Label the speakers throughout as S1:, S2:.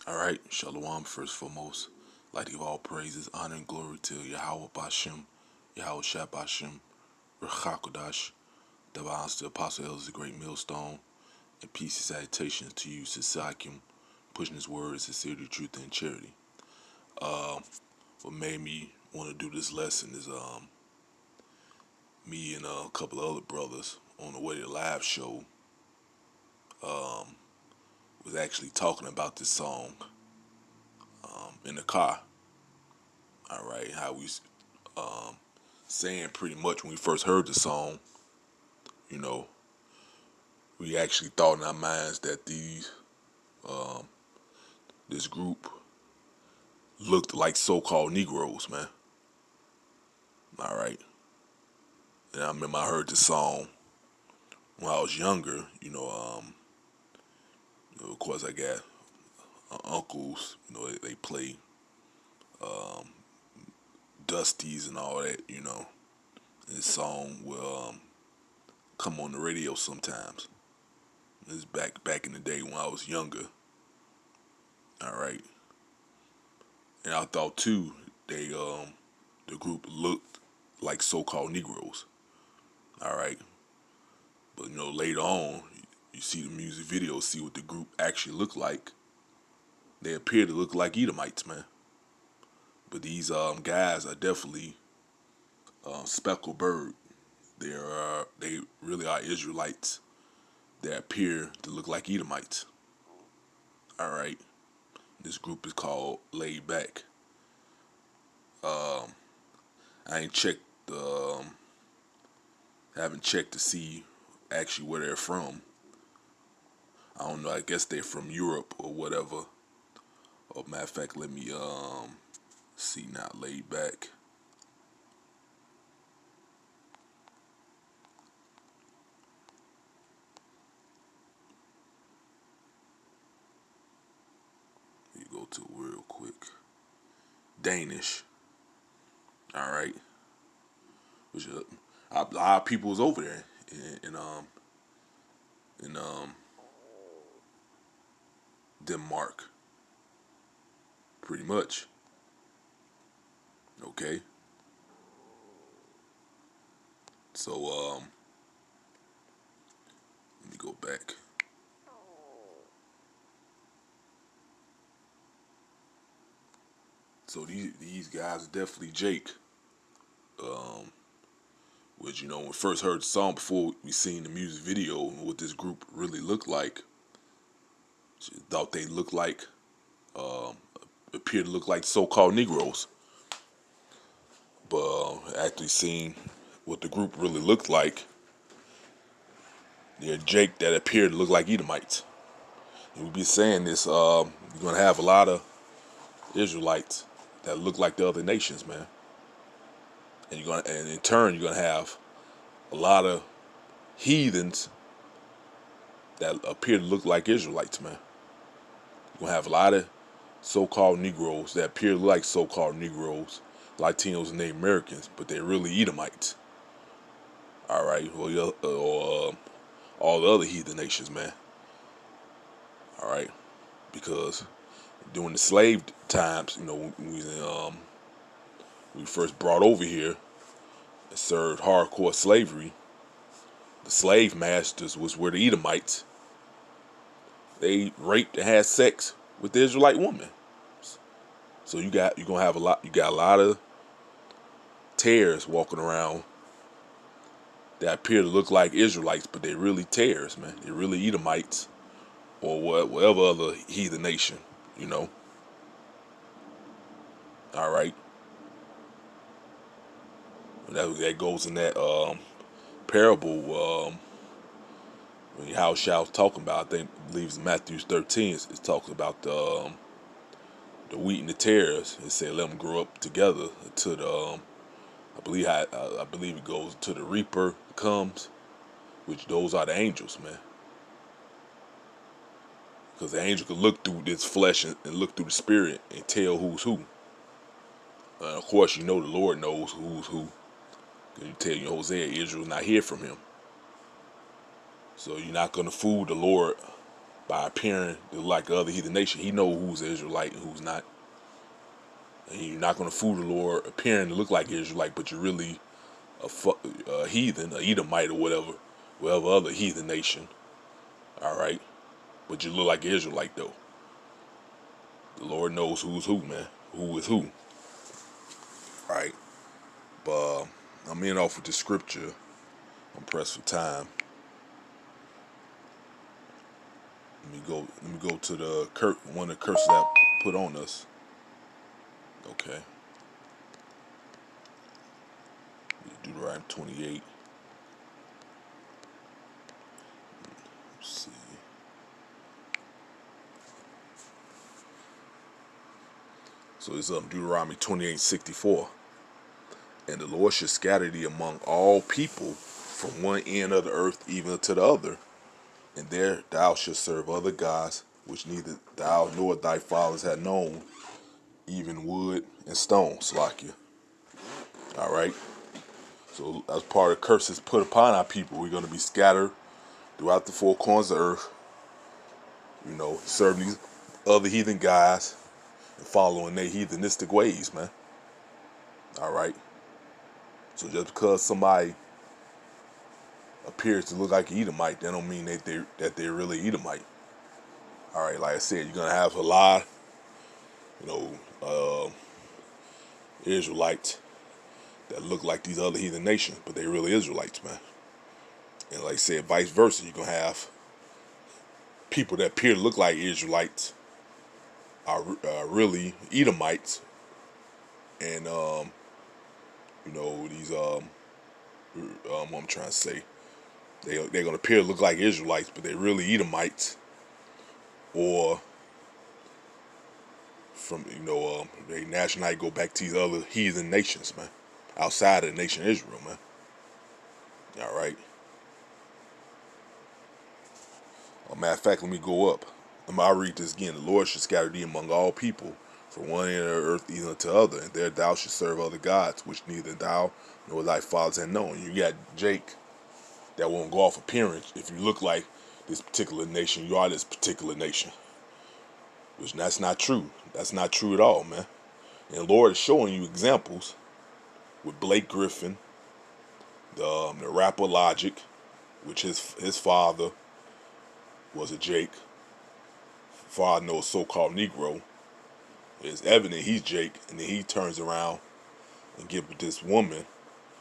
S1: Alright, Shalom first and foremost. Like to give all praises, honor, and glory to Yahweh Bashem, Yahweh Shah Bashem, Rechakodash, the bonds to Apostle Elders, the great millstone, and peace and salutations to you, Sisakim, pushing his word, sincerity, truth, and charity. What made me want to do this lesson is me and a couple of other brothers on the way to the live show was actually talking about this song in the car. All right, how we saying pretty much when we first heard the song, you know, we actually thought in our minds that this group looked like so-called Negroes, man. All right, and I remember I heard the song when I was younger. Of course I got uncles. They play Dusties and all that. This song will come on the radio sometimes. This back in the day when I was younger. All right, and I thought too the group looked like so-called Negroes. All right, but later on you see the music video, see what the group actually looked like. They appear to look like Edomites, man. But these guys are definitely speckled bird. They really are Israelites that appear to look like Edomites. All right, this group is called Laid Back. I ain't checked haven't checked to see actually where they're from. I don't know. I guess they're from Europe or whatever. Or matter of fact, let me see now. Laid Back. You go to it real quick. Danish. All right. Which a lot of people was over there in Denmark. Pretty much. Okay. So let me go back. So these guys are definitely Jake. Which when we first heard the song before we seen the music video and what this group really looked like, thought they looked like appeared to look like so-called Negroes. But actually seeing what the group really looked like, they're Jake that appeared to look like Edomites. And we be saying this, you're gonna have a lot of Israelites that look like the other nations, man. And in turn you're gonna have a lot of heathens that appear to look like Israelites, man. You're gonna have a lot of so-called Negroes that appear to look like so-called Negroes, Latinos and Native Americans, but they're really Edomites. All right, or all the other heathen nations, man. All right, because during the slave times, when we first brought over here and served hardcore slavery, the slave masters was where the Edomites. They raped and had sex with the Israelite woman. So you're gonna have you got a lot of tares walking around that appear to look like Israelites, but they're really tares, man. They're really Edomites or whatever other heathen nation, you know. All right, that goes in that parable. When how shall talking about, I believe it's Matthew 13. It talks about the wheat and the tares. It said let them grow up together to the. I believe it goes to the reaper comes, which those are the angels, man. Because the angel can look through this flesh and look through the spirit and tell who's who. Of course, the Lord knows who's who. Because you tell Hosea, Israel's not hear from him. So you're not going to fool the Lord by appearing like the other heathen nation. He know who's Israelite and who's not. And you're not going to fool the Lord appearing to look like Israelite, but you're really a heathen, a Edomite or whatever other heathen nation. All right, but you look like an Israelite though. The Lord knows who's who, man. Who is who. All right, but I'm in off with the scripture. I'm pressed for time. Let me go to the one of the curses that put on us. Okay. Deuteronomy 28. Let's see. So it's Deuteronomy 28:64. And the Lord shall scatter thee among all people from one end of the earth even to the other. And there thou shalt serve other gods, which neither thou nor thy fathers had known, even wood and stone, Slakia. All right. So as part of curses put upon our people, we're going to be scattered throughout the four corners of the earth, serving these other heathen guys and following their heathenistic ways, man. All right. So just because somebody appears to look like an Edomite, that don't mean that they're really Edomite. All right, like I said, you're gonna have a lot, Israelites that look like these other heathen nations, but they really Israelites, man. And like I said, vice versa, you're gonna have people that appear to look like Israelites are really Edomites, and these what I'm trying to say, they're gonna appear to look like Israelites, but they're really Edomites, or from their nationality go back to these other heathen nations, man, outside of the nation of Israel, man. All right. Matter of fact, let me go up. I'll read this again. The Lord shall scatter thee among all people, from one end of the earth even to the other, and there thou shalt serve other gods, which neither thou nor thy fathers had known. You got Jake that won't go off appearance. If you look like this particular nation, you are this particular nation. Which that's not true. That's not true at all, man. And the Lord is showing you examples with Blake Griffin, the rapper Logic, which his father was a Jake. Father knows so-called Negro. It's evident he's Jake, and then he turns around and get with this woman,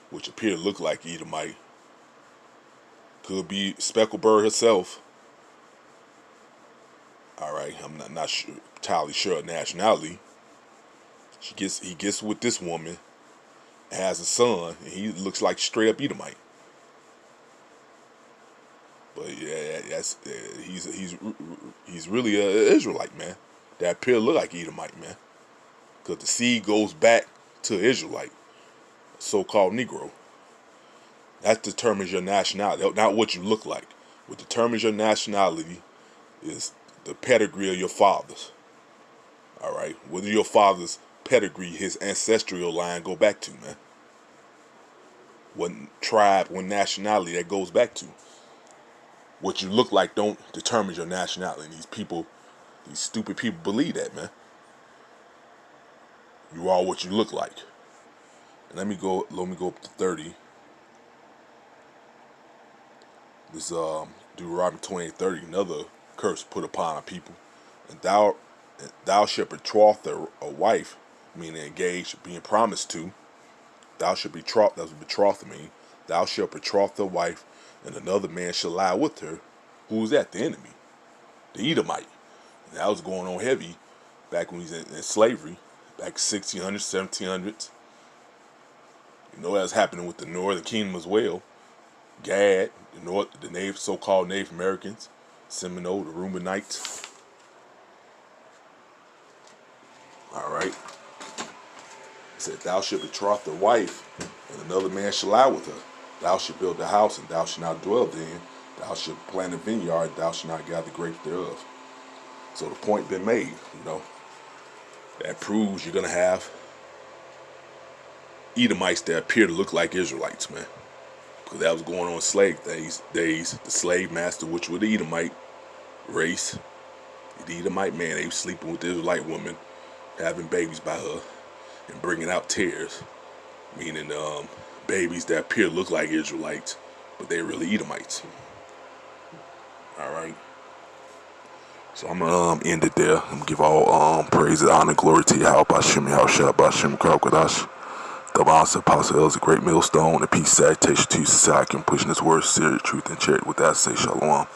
S1: which appeared to look like Edomite. Could be Specklebird herself. All right, I'm not sure, entirely sure of nationality. He gets with this woman, has a son, and he looks like straight up Edomite. But yeah, he's really an Israelite, man. That appear to look like Edomite, man, because the seed goes back to Israelite, so-called Negro. That determines your nationality, not what you look like. What determines your nationality is the pedigree of your fathers. All right, whether your father's pedigree, his ancestral line, go back to, man. What tribe, what nationality that goes back to. What you look like don't determine your nationality. And these stupid people believe that, man. You are what you look like. And let me go up to 30. This Deuteronomy 28:30, another curse put upon a people. And thou shalt betroth a wife, meaning engaged, being promised to. Thou shalt betroth, that's what betroth mean. Thou shalt betroth a wife, and another man shall lie with her. Who is that? The enemy, the Edomite. And that was going on heavy back when he was in slavery, back 1600s, 1700s. You know that's happening with the Northern Kingdom as well. Gad, the so-called Native Americans, Seminole, the Reubenites. All right. It said, thou shalt betroth the wife, and another man shall lie with her. Thou shalt build a house, and thou shalt not dwell therein. Thou shalt plant a vineyard, thou shalt not gather grapes thereof. So the point been made, That proves you're going to have Edomites that appear to look like Israelites, man. Because that was going on in slave days. The slave master, which was the Edomite, race. The Edomite man, they was sleeping with the Israelite woman, having babies by her, and bringing out tares, meaning babies that appear to look like Israelites, but they're really Edomites. All right. So I'm gonna end it there. I'm gonna give all praise and honor, glory to Yahweh Bashem, Yahweh Bashem, Kraukodash. The Master Apostle is a great millstone, and peace, salutation to you, society. I'm pushing this word, serious truth, and charity. With that, I say shalom.